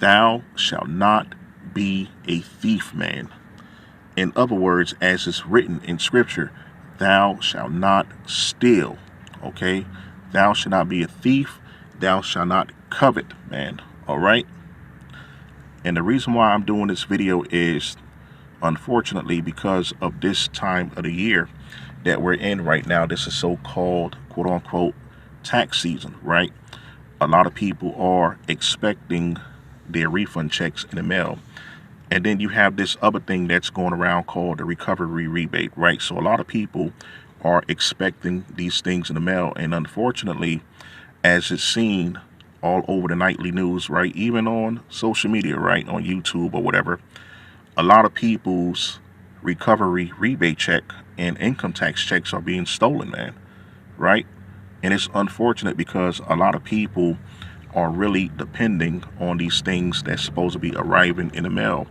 Thou shalt not be a thief, man. In other words, as it's written in scripture, thou shalt not steal. Okay? Thou shalt not be a thief. Thou shalt not covet, man. All right? And the reason why I'm doing this video is, unfortunately, because of this time of the year that we're in right now. This is so-called, quote unquote, tax season, right? A lot of people are expecting their refund checks in the mail. And then you have this other thing that's going around called the recovery rebate, right? So a lot of people are expecting these things in the mail. And unfortunately, as it's seen all over the nightly news, right? Even on social media, right? On YouTube or whatever, a lot of people's recovery rebate check and income tax checks are being stolen, man, right? And it's unfortunate because a lot of people are really depending on these things that's supposed to be arriving in the mail.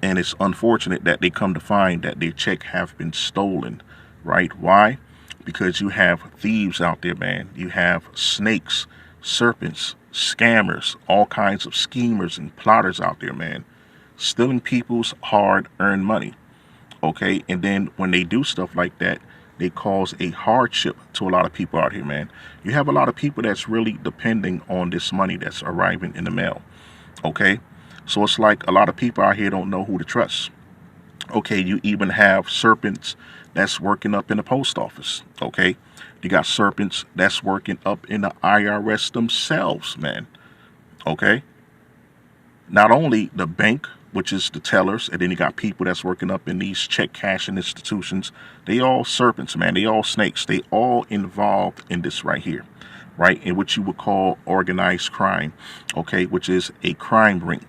And it's unfortunate that they come to find that their check have been stolen, right? Why? Because you have thieves out there, man. You have snakes, serpents, scammers, all kinds of schemers and plotters out there, man, stealing people's hard-earned money. Okay, and then when they do stuff like that, they cause a hardship to a lot of people out here, man. You have a lot of people that's really depending on this money that's arriving in the mail. Okay, so it's like a lot of people out here don't know who to trust. Okay, you even have serpents that's working up in the post office. Okay, you got serpents that's working up in the IRS themselves, man. Okay, not only the bank, which is the tellers, and then you got people that's working up in these check cashing institutions. They all serpents, man. They all snakes. They all involved in this right here, right? In what you would call organized crime, okay, which is a crime ring.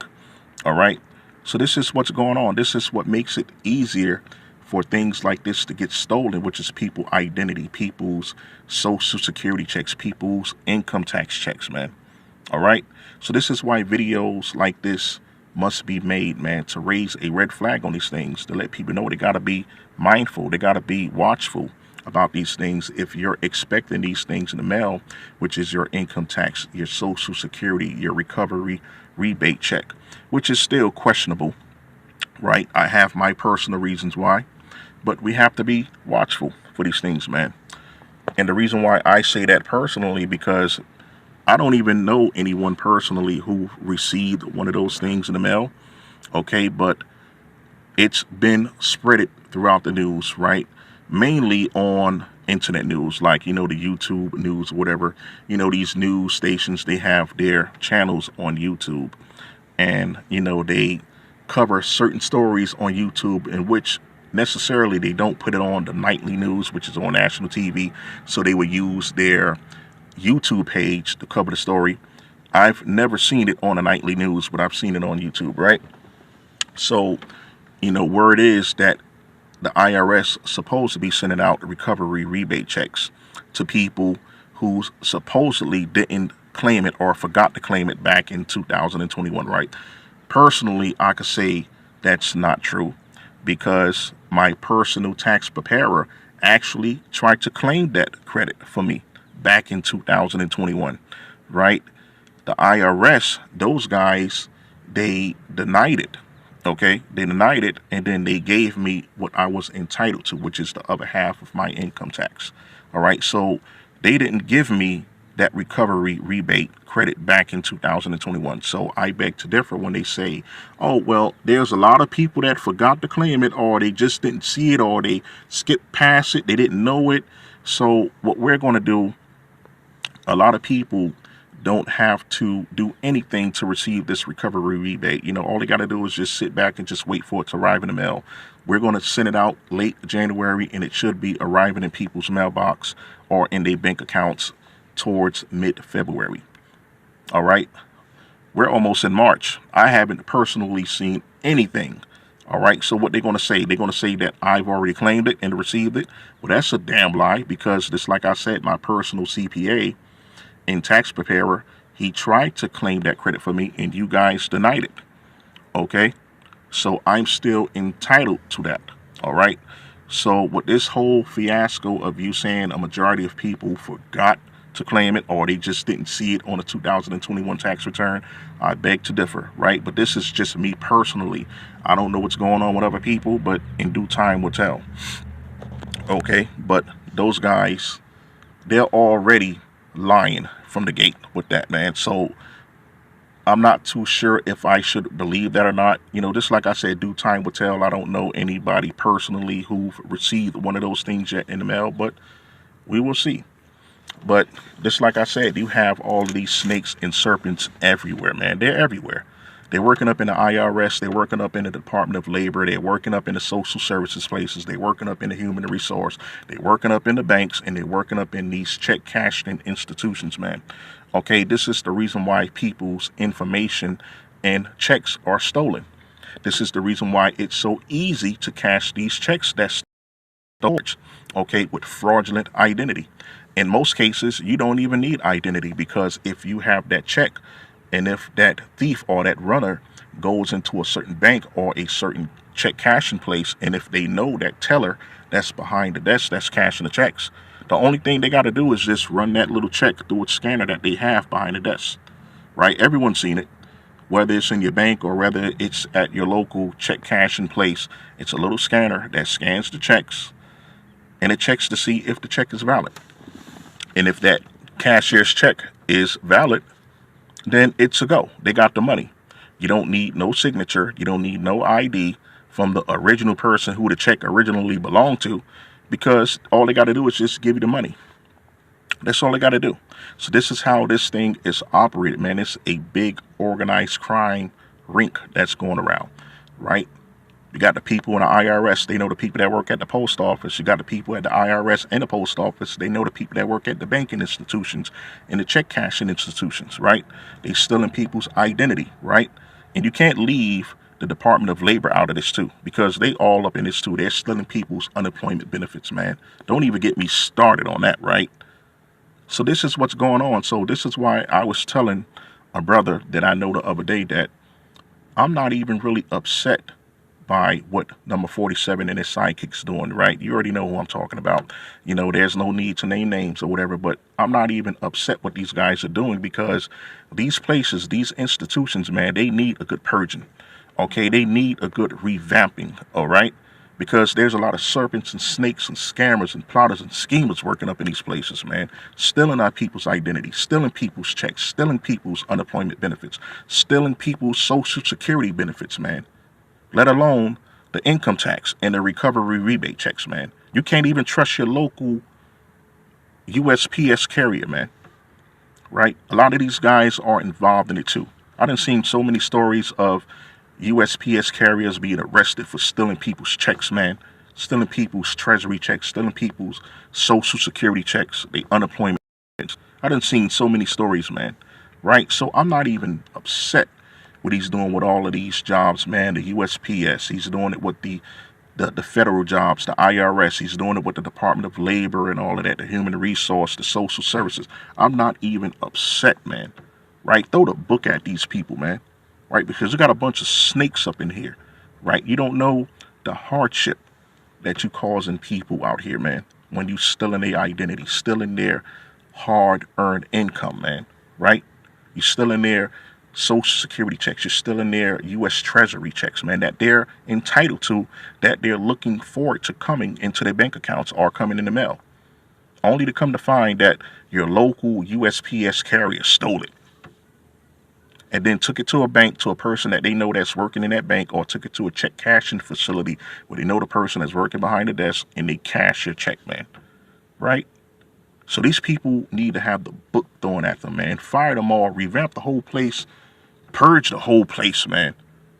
All right. So this is what's going on. This is what makes it easier for things like this to get stolen, which is people's identity, people's social security checks, people's income tax checks, man. All right. So this is why videos like this must be made, man, to raise a red flag on these things, to let people know they got to be mindful, they got to be watchful about these things. If you're expecting these things in the mail, which is your income tax, your social security, your recovery rebate check, which is still questionable, right? I have my personal reasons why, but we have to be watchful for these things, man. And the reason why I say that personally, because I don't even know anyone personally who received one of those things in the mail, okay? But it's been spreaded throughout the news, right? Mainly on internet news, like, the YouTube news, whatever. These news stations, they have their channels on YouTube. And, they cover certain stories on YouTube in which necessarily they don't put it on the nightly news, which is on national TV. So they would use their YouTube page to cover the story. I've never seen it on the nightly news, but I've seen it on YouTube, right? So, word is that the IRS is supposed to be sending out recovery rebate checks to people who supposedly didn't claim it or forgot to claim it back in 2021, right? Personally, I could say that's not true because my personal tax preparer actually tried to claim that credit for me back in 2021, right? The IRS, those guys, they denied it, okay? They denied it, and then they gave me what I was entitled to, which is the other half of my income tax, all right? So they didn't give me that recovery rebate credit back in 2021. So I beg to differ when they say, oh, well, there's a lot of people that forgot to claim it, or they just didn't see it, or they skipped past it, they didn't know it. So what we're going to do, a lot of people don't have to do anything to receive this recovery rebate. All they got to do is just sit back and just wait for it to arrive in the mail. We're going to send it out late January, and it should be arriving in people's mailbox or in their bank accounts towards mid-February. All right. We're almost in March. I haven't personally seen anything. All right. So what they're going to say, they're going to say that I've already claimed it and received it. Well, that's a damn lie, because just like I said, my personal CPA and tax preparer, he tried to claim that credit for me, and you guys denied it. Okay. So I'm still entitled to that. All right. So with this whole fiasco of you saying a majority of people forgot to claim it, or they just didn't see it on the 2021 tax return. I beg to differ, right? But this is just me personally. I don't know what's going on with other people, but in due time will tell. Okay, but those guys, they're already lying from the gate with that, man. So I'm not too sure if I should believe that or not. Just like I said, due time will tell. I don't know anybody personally who received one of those things yet in the mail, but we will see. But just like I said, you have all of these snakes and serpents everywhere, man. They're everywhere. They're working up in the IRS. They're working up in the Department of Labor. They're working up in the social services places. They're working up in the human resource. They're working up in the banks, and they're working up in these check cashing institutions, man. Okay, this is the reason why people's information and checks are stolen. This is the reason why it's so easy to cash these checks that's stolen, okay, with fraudulent identity. In most cases, you don't even need identity, because if you have that check, and if that thief or that runner goes into a certain bank or a certain check cashing place, and if they know that teller that's behind the desk that's cashing the checks, the only thing they got to do is just run that little check through a scanner that they have behind the desk, right? Everyone's seen it, whether it's in your bank or whether it's at your local check cashing place. It's a little scanner that scans the checks, and it checks to see if the check is valid. And if that cashier's check is valid, then it's a go. They got the money. You don't need no signature. You don't need no ID from the original person who the check originally belonged to, because all they got to do is just give you the money. That's all they got to do. So this is how this thing is operated, man. It's a big organized crime rink that's going around, right? You got the people in the IRS. They know the people that work at the post office. You got the people at the IRS and the post office. They know the people that work at the banking institutions and the check cashing institutions, right? They stealing people's identity, right? And you can't leave the Department of Labor out of this too, because they all up in this too. They're stealing people's unemployment benefits, man. Don't even get me started on that, right? So this is what's going on. So this is why I was telling a brother that I know the other day that I'm not even really upset by what number 47 and his sidekick's doing, right? You already know who I'm talking about. There's no need to name names or whatever, but I'm not even upset what these guys are doing, because these places, these institutions, man, they need a good purging. Okay, they need a good revamping, all right? Because there's a lot of serpents and snakes and scammers and plotters and schemers working up in these places, man. Stealing our people's identity, stealing people's checks, stealing people's unemployment benefits, stealing people's social security benefits, man. Let alone the income tax and the recovery rebate checks, man. You can't even trust your local USPS carrier, man. Right? A lot of these guys are involved in it too. I done seen so many stories of USPS carriers being arrested for stealing people's checks, man. Stealing people's treasury checks, stealing people's social security checks, the unemployment. I done seen so many stories, man. Right? So I'm not even upset what he's doing with all of these jobs, man. The USPS, he's doing it with the federal jobs, the IRS, he's doing it with the Department of Labor and all of that, the human resource, the social services. I'm not even upset, man. Right? Throw the book at these people, man. Right? Because you got a bunch of snakes up in here. Right? You don't know the hardship that you causing people out here, man, when you stealing their identity, stealing their hard-earned income, man. Right? You stealing their social security checks, you're still in their U.S. Treasury checks, man, that they're entitled to, that they're looking forward to coming into their bank accounts or coming in the mail, only to come to find that your local USPS carrier stole it and then took it to a bank, to a person that they know that's working in that bank, or took it to a check cashing facility where they know the person is working behind the desk, and they cash your check, man. Right? So these people need to have the book thrown at them, man. Fire them all, revamp the whole place, purge the whole place, man.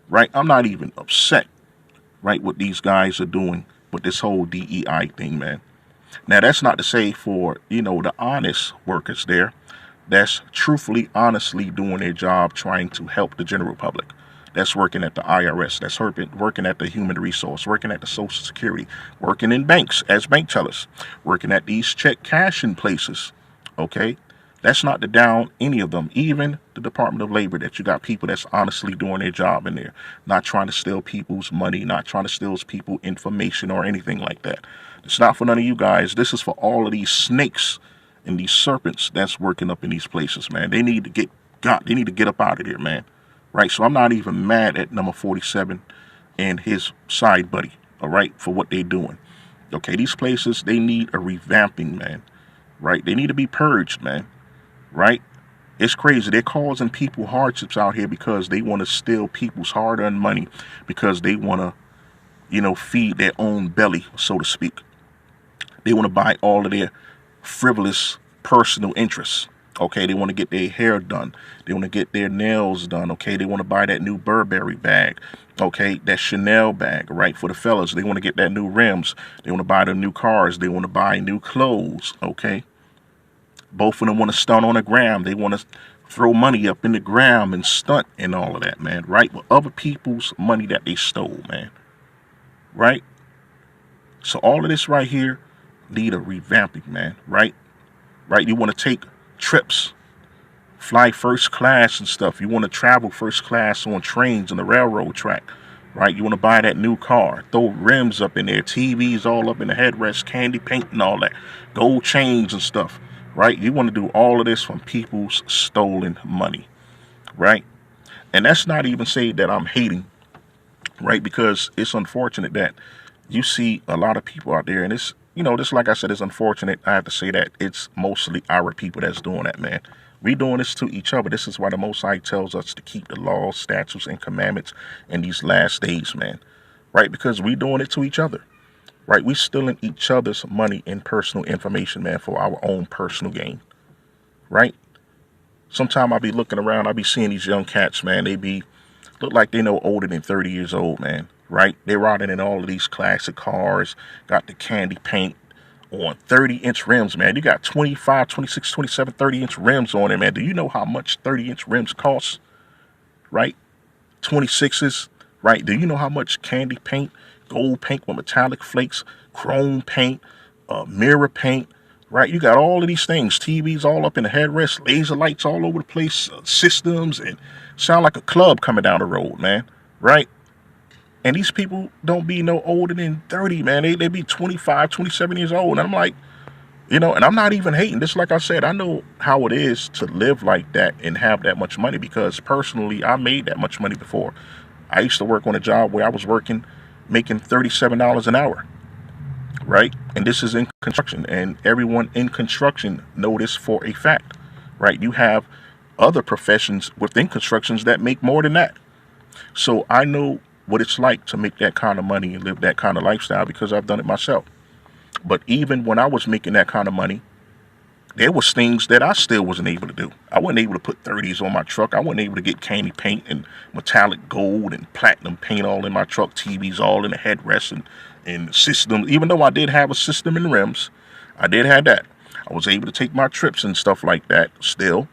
Right? I'm not even upset, right, what these guys are doing with this whole DEI thing, man. Now, that's not to say for, the honest workers there that's truthfully, honestly doing their job, trying to help the general public. That's working at the IRS, that's working at the human resource, working at the Social Security, working in banks as bank tellers, working at these check cashing places, okay? That's not to down any of them, even the Department of Labor, that you got people that's honestly doing their job in there, not trying to steal people's money, not trying to steal people information or anything like that. It's not for none of you guys. This is for all of these snakes and these serpents that's working up in these places, man. They need to get got. They need to get up out of there, man. Right. So I'm not even mad at number 47 and his side buddy. All right, for what they're doing. Okay, these places, they need a revamping, man. Right? They need to be purged, man. Right? It's crazy. They're causing people hardships out here because they want to steal people's hard-earned money, because they want to, feed their own belly, so to speak. They want to buy all of their frivolous personal interests. Okay, they want to get their hair done. They want to get their nails done. Okay, they want to buy that new Burberry bag. Okay, that Chanel bag, right, for the fellas. They want to get that new rims. They want to buy the new cars. They want to buy new clothes. Okay, both of them want to stunt on the gram. They want to throw money up in the gram and stunt and all of that, man. Right, with other people's money that they stole, man. Right. So all of this right here need a revamping, man. Right. Right. You want to take trips, fly first class and stuff. You want to travel first class on trains on the railroad track, right? You want to buy that new car, throw rims up in there, TVs all up in the headrest, candy paint and all that, gold chains and stuff, right? You want to do all of this from people's stolen money, right? And that's not even saying that I'm hating, right? Because it's unfortunate that you see a lot of people out there, and it's, this, like I said, is unfortunate. I have to say that it's mostly our people that's doing that, man. We doing this to each other. This is why the Most High tells us to keep the laws, statutes, and commandments in these last days, man. Right? Because we doing it to each other. Right? We stealing each other's money and personal information, man, for our own personal gain. Right? Sometimes I'll be looking around, I'll be seeing these young cats, man. They look like they know older than 30 years old, man. Right? They're riding in all of these classic cars, got the candy paint on 30-inch rims, man. You got 25, 26, 27, 30-inch rims on it, man. Do you know how much 30-inch rims cost? Right? 26s, right? Do you know how much candy paint, gold paint with metallic flakes, chrome paint, mirror paint, right? You got all of these things, TVs all up in the headrest, laser lights all over the place, systems, and sound like a club coming down the road, man. Right? And these people don't be no older than 30, man. They be 25, 27 years old. And I'm like, and I'm not even hating. Just like I said, I know how it is to live like that and have that much money, because personally, I made that much money before. I used to work on a job where I was making $37 an hour, right? And this is in construction, and everyone in construction know this for a fact, right? You have other professions within constructions that make more than that. So I know what it's like to make that kind of money and live that kind of lifestyle, because I've done it myself. But even when I was making that kind of money, there was things that I still wasn't able to do. I wasn't able to put 30s on my truck. I wasn't able to get candy paint and metallic gold and platinum paint all in my truck, TVs all in the headrest and systems. Even though I did have a system in rims, I did have that. I was able to take my trips and stuff like that still.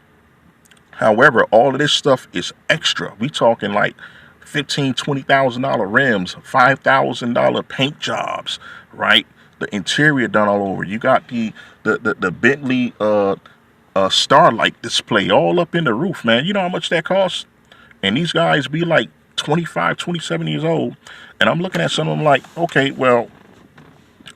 However, all of this stuff is extra. We talking like $15,000-$20,000 rims, $5,000 paint jobs, right? The interior done all over. You got the Bentley Starlight display all up in the roof, man. You know how much that costs? And these guys be like 25, 27 years old. And I'm looking at some of them like, okay, well,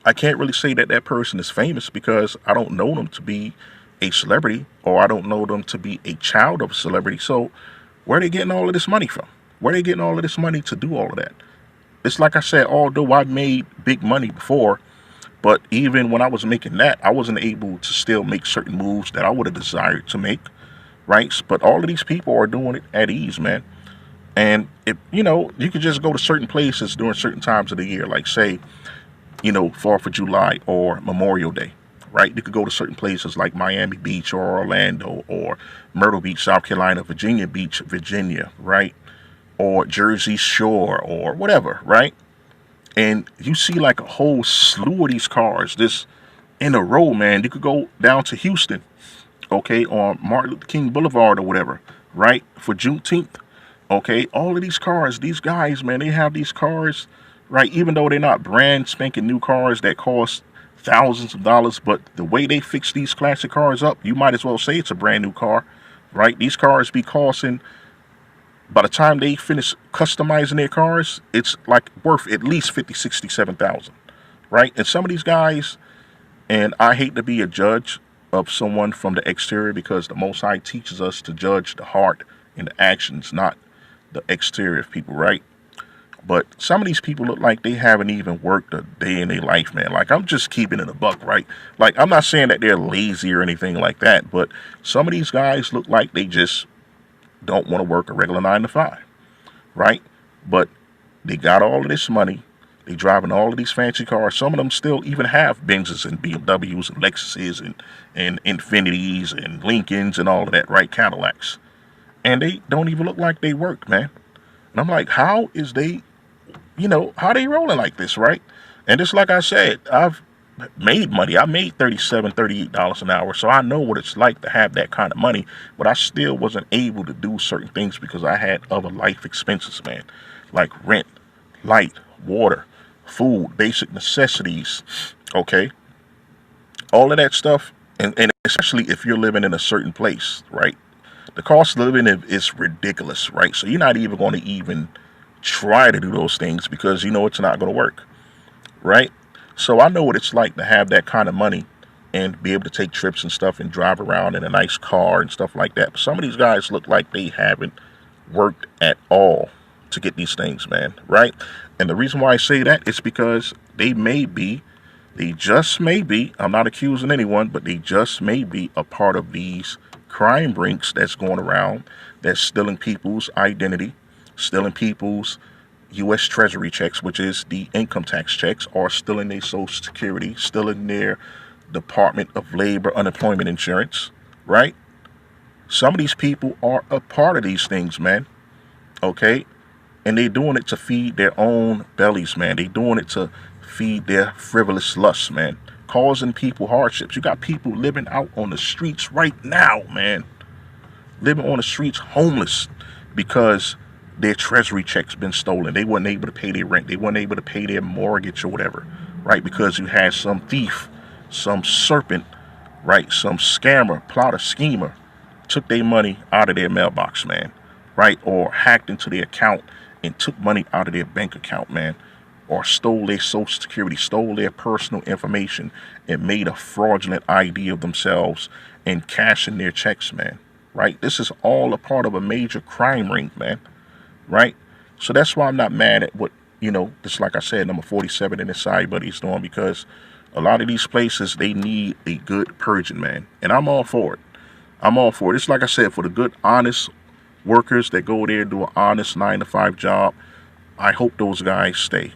I can't really say that that person is famous because I don't know them to be a celebrity, or I don't know them to be a child of a celebrity. So where are they getting all of this money from? Where are they getting all of this money to do all of that? It's like I said, although I made big money before, but even when I was making that, I wasn't able to still make certain moves that I would have desired to make, right? But all of these people are doing it at ease, man. And if you could just go to certain places during certain times of the year, like say, 4th of July or Memorial Day, right? You could go to certain places like Miami Beach or Orlando or Myrtle Beach, South Carolina, Virginia Beach, Virginia, right? Or Jersey Shore or whatever, right? And you see like a whole slew of these cars this in a row, man. You could go down to Houston, okay, on Martin Luther King Boulevard or whatever, right? For Juneteenth, okay? All of these cars, these guys, man, they have these cars, right? Even though they're not brand spanking new cars that cost thousands of dollars, but the way they fix these classic cars up, you might as well say it's a brand new car, right? These cars be costing, by the time they finish customizing their cars, it's like worth at least 50, 60, 7,000, right? And some of these guys, and I hate to be a judge, of someone from the exterior, because the Most High teaches us to judge the heart and the actions, not the exterior of people, right? But some of these people look like they haven't even worked a day in their life, man. Like, I'm just keeping it a buck, right? Like, I'm not saying that they're lazy or anything like that, but some of these guys look like they just don't want to work a regular 9 to 5, right? But they got all of this money. They driving all of these fancy cars. Some of them still even have Benzes and BMWs and Lexuses and Infinities and Lincolns and all of that, right? Cadillacs. And they don't even look like they work, man. And I'm like, how is they, how they rolling like this, right? And just like I said, I've made money. I made $37, $38 an hour. So I know what it's like to have that kind of money, but I still wasn't able to do certain things because I had other life expenses, man, like rent, light, water, food, basic necessities, okay? All of that stuff, and especially if you're living in a certain place, right? The cost of living is ridiculous, right? So you're not even going to even try to do those things because you know it's not going to work, right? So I know what it's like to have that kind of money and be able to take trips and stuff and drive around in a nice car and stuff like that. But some of these guys look like they haven't worked at all to get these things, man, right? And the reason why I say that is because they just may be, I'm not accusing anyone, but they just may be a part of these crime rings that's going around, that's stealing people's identity, stealing people's U.S. Treasury checks, which is the income tax checks, or stealing their Social Security, stealing their Department of Labor unemployment insurance, right? Some of these people are a part of these things, man, okay? And they're doing it to feed their own bellies, man. They're doing it to feed their frivolous lusts, man, causing people hardships. You got people living out on the streets right now, man, living on the streets homeless because their treasury checks been stolen. They weren't able to pay their rent. They weren't able to pay their mortgage or whatever, right? Because you had some thief, some serpent, right? Some scammer, plotter, schemer took their money out of their mailbox, man, right? Or hacked into their account and took money out of their bank account, man. Or stole their Social Security, stole their personal information, and made a fraudulent ID of themselves and cashing their checks, man, right? This is all a part of a major crime ring, man, right? So that's why I'm not mad at what, just like I said, number 47 in the side buddy's doing, because a lot of these places, they need a good purging, man. And I'm all for it. I'm all for it. It's like I said, for the good, honest workers that go there and do an honest 9 to 5 job, I hope those guys stay.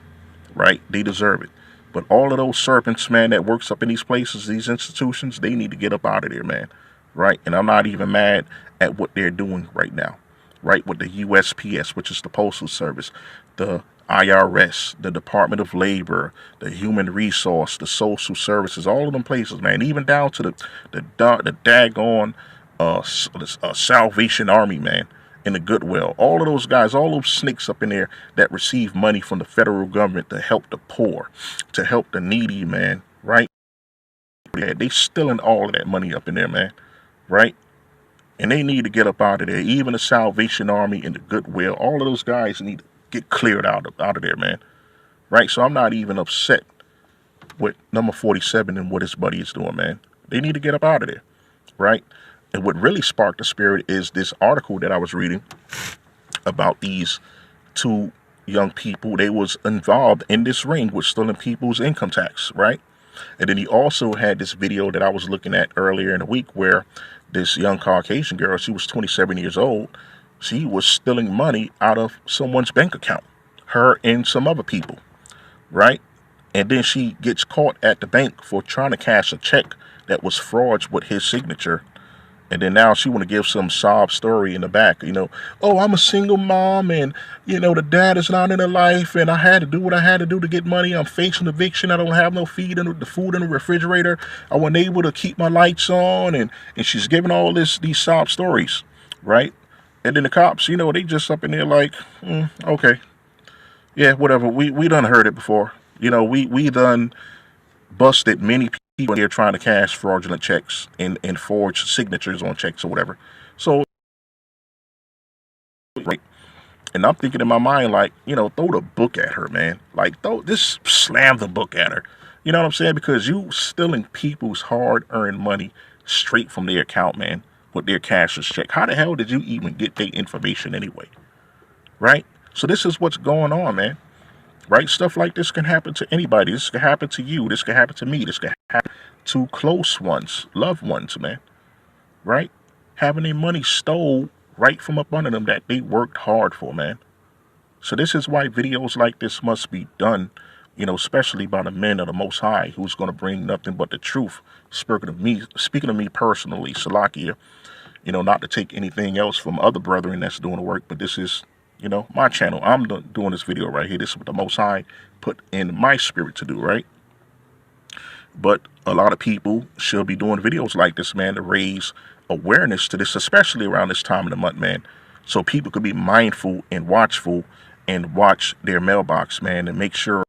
Right? They deserve it. But all of those serpents, man, that works up in these places, these institutions, they need to get up out of there, man. Right? And I'm not even mad at what they're doing right now. Right? With the USPS, which is the Postal Service, the IRS, the Department of Labor, the Human Resource, the Social Services, all of them places, man. Even down to the daggone Salvation Army, man. In the Goodwill, all of those guys, all those snakes up in there that receive money from the federal government to help the poor, to help the needy, man, right? Yeah, they stealing all of that money up in there, man, right? And they need to get up out of there. Even the Salvation Army and the Goodwill, all of those guys need to get cleared out of there, man, right? So I'm not even upset with number 47 and what his buddy is doing, man. They need to get up out of there, right? And what really sparked the spirit is this article that I was reading about these two young people. They was involved in this ring with stealing people's income tax, right? And then he also had this video that I was looking at earlier in the week where this young Caucasian girl, she was 27 years old, she was stealing money out of someone's bank account, her and some other people, right? And then she gets caught at the bank for trying to cash a check that was fraudulent with his signature. And then now she want to give some sob story in the back, oh, I'm a single mom and, the dad is not in her life and I had to do what I had to do to get money. I'm facing eviction. I don't have no food in the refrigerator. I wasn't able to keep my lights on. And she's giving all these sob stories, right? And then the cops, they just up in there like, okay, yeah, whatever. We done heard it before. We done busted many people here trying to cash fraudulent checks and forge signatures on checks or whatever. So, right. And I'm thinking in my mind, like, throw the book at her, man. Like, just slam the book at her. You know what I'm saying? Because you stealing people's hard-earned money straight from their account, man, with their cashier's check. How the hell did you even get their information anyway? Right? So this is what's going on, man. Right? Stuff like this can happen to anybody. This can happen to you. This can happen to me. This can happen to close ones, loved ones, man. Right? Having their money stole right from up under them that they worked hard for, man. So this is why videos like this must be done, especially by the men of the Most High, who's going to bring nothing but the truth. Speaking of me personally, Salakia, not to take anything else from other brethren that's doing the work, but this is, my channel. I'm doing this video right here. This is what the Most High put in my spirit to do, right? But a lot of people should be doing videos like this, man, to raise awareness to this, especially around this time of the month, man. So people could be mindful and watchful and watch their mailbox, man, and make sure,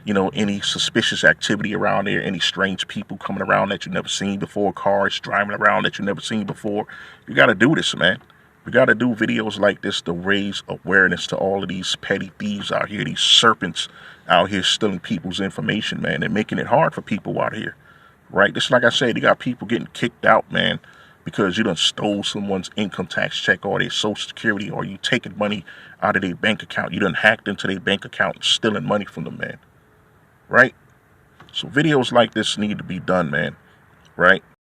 any suspicious activity around there, any strange people coming around that you've never seen before, cars driving around that you've never seen before. You got to do this, man. We got to do videos like this to raise awareness to all of these petty thieves out here, these serpents out here stealing people's information, man, and making it hard for people out here, right? Just like I said, you got people getting kicked out, man, because you done stole someone's income tax check or their social security, or you taking money out of their bank account. You done hacked into their bank account and stealing money from them, man, right? So videos like this need to be done, man, right?